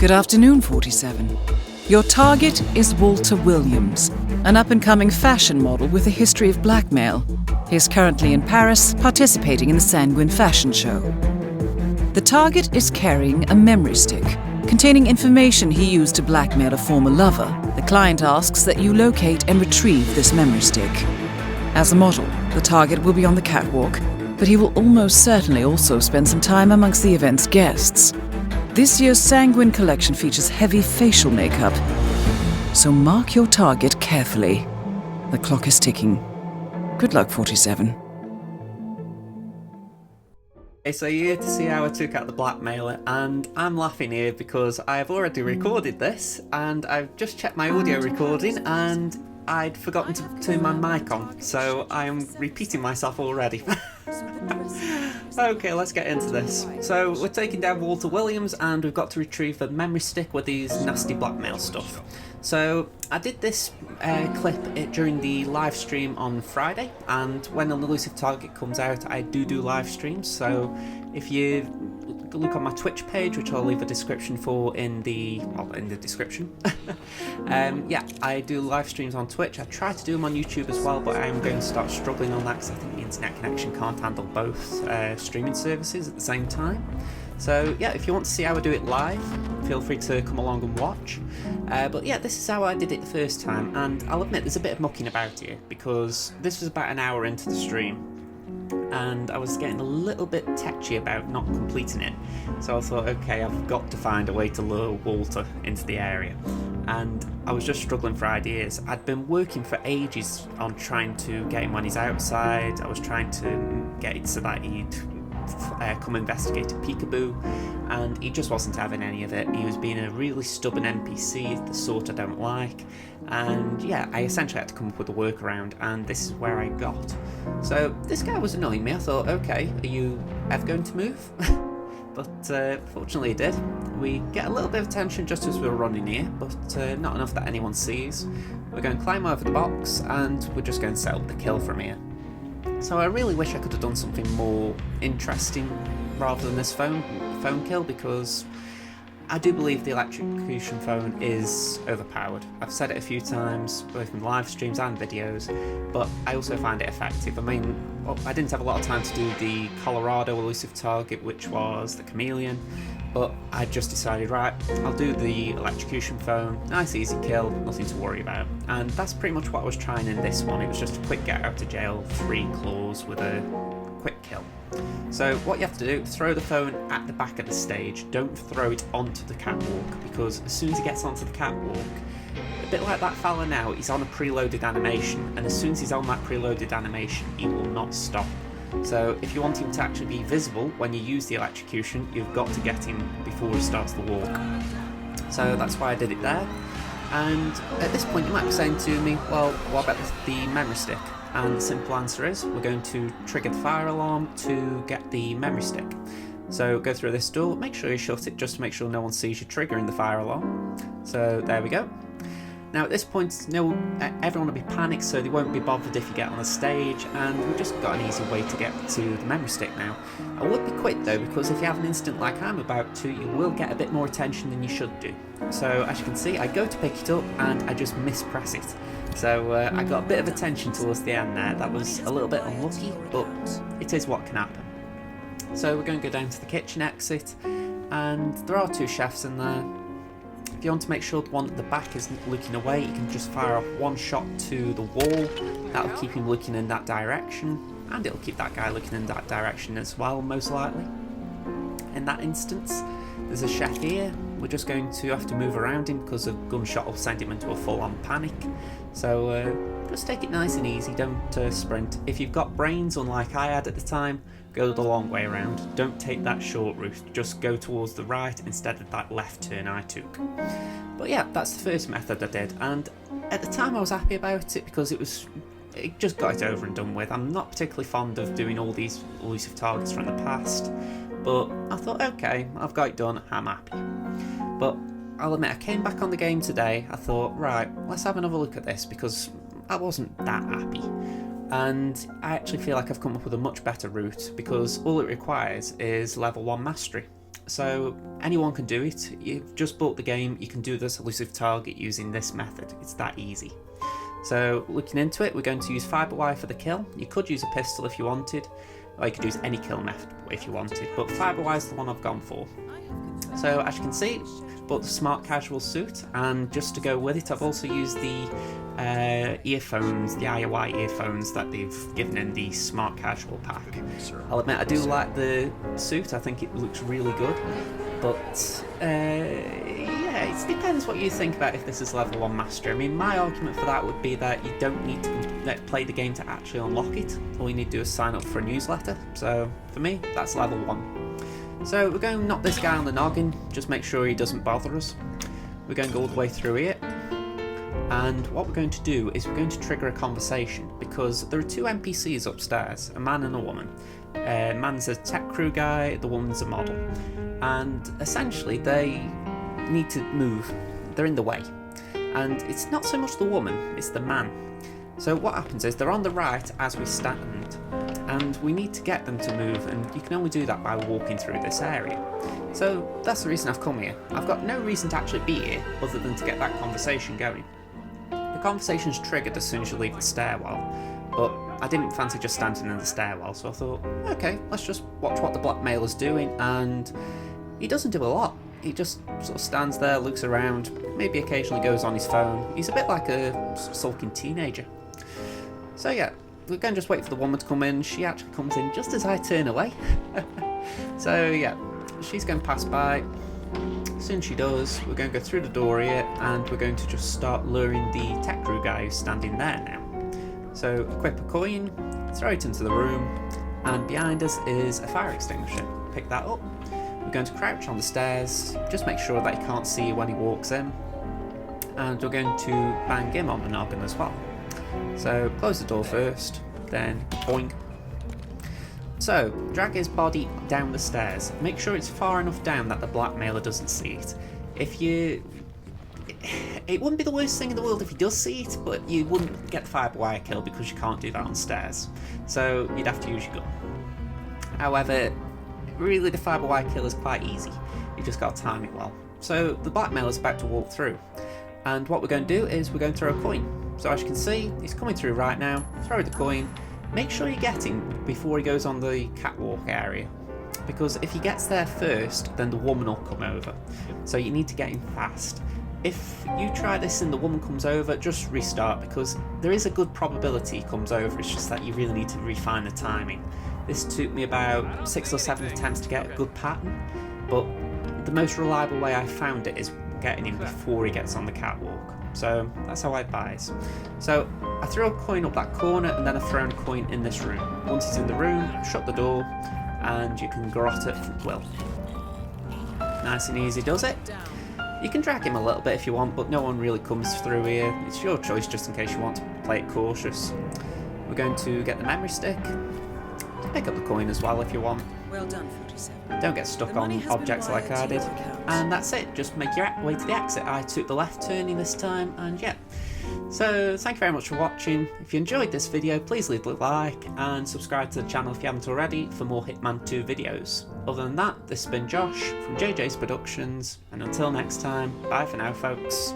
Good afternoon, 47. Your target is Walter Williams, an up-and-coming fashion model with a history of blackmail. He is currently in Paris, participating in the Sanguine fashion show. The target is carrying a memory stick containing information he used to blackmail a former lover. The client asks that you locate and retrieve this memory stick. As a model, the target will be on the catwalk, but he will almost certainly also spend some time amongst the event's guests. This year's Sanguine collection features heavy facial makeup, so mark your target carefully. The clock is ticking. Good luck, 47. Okay, so you're here to see how I took out the Blackmailer, and I'm laughing here because I've already recorded this, and I've just checked my audio recording, and I'd forgotten to turn my mic on, so I'm repeating myself already. Okay, let's get into this. So we're taking down Walter Williams, and we've got to retrieve the memory stick with these nasty blackmail stuff. So I did this clip during the live stream on Friday, and when an elusive target comes out, I do live streams. So if you look on my Twitch page, which I'll leave a description for in the description. Yeah, I do live streams on Twitch. I try to do them on YouTube as well, but I'm going to start struggling on that because I think the internet connection can't handle both streaming services at the same time. So yeah, if you want to see how I do it live, feel free to come along and watch. But yeah, this is how I did it the first time, and I'll admit there's a bit of mucking about here because this was about an hour into the stream, and I was getting a little bit tetchy about not completing it. So I thought, okay, I've got to find a way to lure Walter into the area. And I was just struggling for ideas. I'd been working for ages on trying to get him when he's outside. I was trying to get it so that he'd come investigate a peekaboo, and he just wasn't having any of it. He was being a really stubborn NPC, the sort I don't like, and yeah, I essentially had to come up with a workaround, and this is where I got. So this guy was annoying me. I thought, okay, are you ever going to move? But fortunately he did. We get a little bit of attention just as we were running here, but not enough that anyone sees. We're going to climb over the box, and we're just going to set up the kill from here. So I really wish I could have done something more interesting rather than this phone kill, because I do believe the electrocution phone is overpowered. I've said it a few times, both in live streams and videos, but I also find it effective. I mean, I didn't have a lot of time to do the Colorado elusive target, which was the chameleon, but I just decided, right, I'll do the electrocution phone, nice easy kill, nothing to worry about. And that's pretty much what I was trying in this one. It was just a quick get out of jail, 3 claws with a quick kill. So what you have to do, throw the phone at the back of the stage, don't throw it onto the catwalk, because as soon as he gets onto the catwalk, a bit like that fella now, he's on a preloaded animation, and as soon as he's on that preloaded animation, he will not stop. So if you want him to actually be visible when you use the electrocution, you've got to get him before he starts the walk. So that's why I did it there. And at this point you might be saying to me, well, what about the memory stick? And the simple answer is, we're going to trigger the fire alarm to get the memory stick. So go through this door, make sure you shut it just to make sure no one sees you triggering the fire alarm. So there we go. Now at this point, everyone will be panicked, so they won't be bothered if you get on the stage, and we've just got an easy way to get to the memory stick now. I would be quick though, because if you have an instant like I'm about to, you will get a bit more attention than you should do. So as you can see, I go to pick it up and I just mispress it. So I got a bit of attention towards the end there. That was a little bit unlucky, but it is what can happen. So we're going to go down to the kitchen exit, and there are 2 chefs in there. If you want to make sure the one at the back isn't looking away, you can just fire off 1 shot to the wall. That'll keep him looking in that direction, and it'll keep that guy looking in that direction as well, most likely. In that instance, there's a chef here. We're just going to have to move around him because a gunshot will send him into a full-on panic. So just take it nice and easy, don't sprint. If you've got brains, unlike I had at the time, go the long way around. Don't take that short route, just go towards the right instead of that left turn I took. But yeah, that's the first method I did, and at the time I was happy about it because it just got it over and done with. I'm not particularly fond of doing all these elusive targets from the past, but I thought, okay, I've got it done, I'm happy. But I'll admit, I came back on the game today, I thought, right, let's have another look at this, because I wasn't that happy. And I actually feel like I've come up with a much better route, because all it requires is level 1 mastery. So anyone can do it. You've just bought the game, you can do this elusive target using this method. It's that easy. So looking into it, we're going to use fibre wire for the kill. You could use a pistol if you wanted, or you could use any kill method if you wanted, but fibre wire is the one I've gone for. So as you can see, bought the smart casual suit, and just to go with it, I've also used the earphones, the IOI earphones that they've given in the smart casual pack. I'll admit I do like the suit, I think it looks really good, but yeah, it depends what you think about if this is level 1 master. I mean, my argument for that would be that you don't need to play the game to actually unlock it. All you need to do is sign up for a newsletter. So for me, that's level 1. So we're going to knock this guy on the noggin, just make sure he doesn't bother us. We're going to go all the way through here, and what we're going to do is we're going to trigger a conversation, because there are 2 NPCs upstairs, a man and a woman. Man's a tech crew guy, the woman's a model, and essentially they need to move, they're in the way. And it's not so much the woman, it's the man. So what happens is they're on the right as we stand, and we need to get them to move, and you can only do that by walking through this area. So that's the reason I've come here. I've got no reason to actually be here other than to get that conversation going. The conversation's triggered as soon as you leave the stairwell, but I didn't fancy just standing in the stairwell, so I thought, okay, let's just watch what the Blackmailer's doing, and he doesn't do a lot. He just sort of stands there, looks around, maybe occasionally goes on his phone. He's a bit like a sulking teenager. So yeah, we're going to just wait for the woman to come in. She actually comes in just as I turn away. So yeah, she's going to pass by. As soon as she does, we're going to go through the door here, and we're going to just start luring the tech crew guy who's standing there now. So equip a coin, throw it into the room, and behind us is a fire extinguisher. Pick that up. We're going to crouch on the stairs, just make sure that he can't see you when he walks in, and we're going to bang him on the noggin as well. So close the door first, then boing. So drag his body down the stairs. Make sure it's far enough down that the Blackmailer doesn't see it. It wouldn't be the worst thing in the world if he does see it, but you wouldn't get the fibre wire kill because you can't do that on stairs. So you'd have to use your gun. However, really the fibre wire kill is quite easy. You just got to time it well. So the Blackmailer's about to walk through, and what we're going to do is we're going to throw a coin. So as you can see, he's coming through right now. Throw the coin. Make sure you get him before he goes on the catwalk area, because if he gets there first, then the woman will come over. So you need to get him fast. If you try this and the woman comes over, just restart, because there is a good probability he comes over. It's just that you really need to refine the timing. This took me about 6 or 7 attempts to get a good pattern, but the most reliable way I found it is getting him before he gets on the catwalk. So that's how I advise. So I throw a coin up that corner, and then I throw a coin in this room. Once he's in the room, shut the door, and you can garrote it from will. Nice and easy does it. You can drag him a little bit if you want, but no one really comes through here. It's your choice, just in case you want to play it cautious. We're going to get the memory stick. Pick up the coin as well if you want. Well done, 47. Don't get stuck on objects like I did. And that's it, just make your way to the exit. I took the left turning this time, and yeah. So thank you very much for watching. If you enjoyed this video, please leave a like and subscribe to the channel if you haven't already for more Hitman 2 videos. Other than that, this has been Josh from JJ's Productions, and until next time, bye for now folks.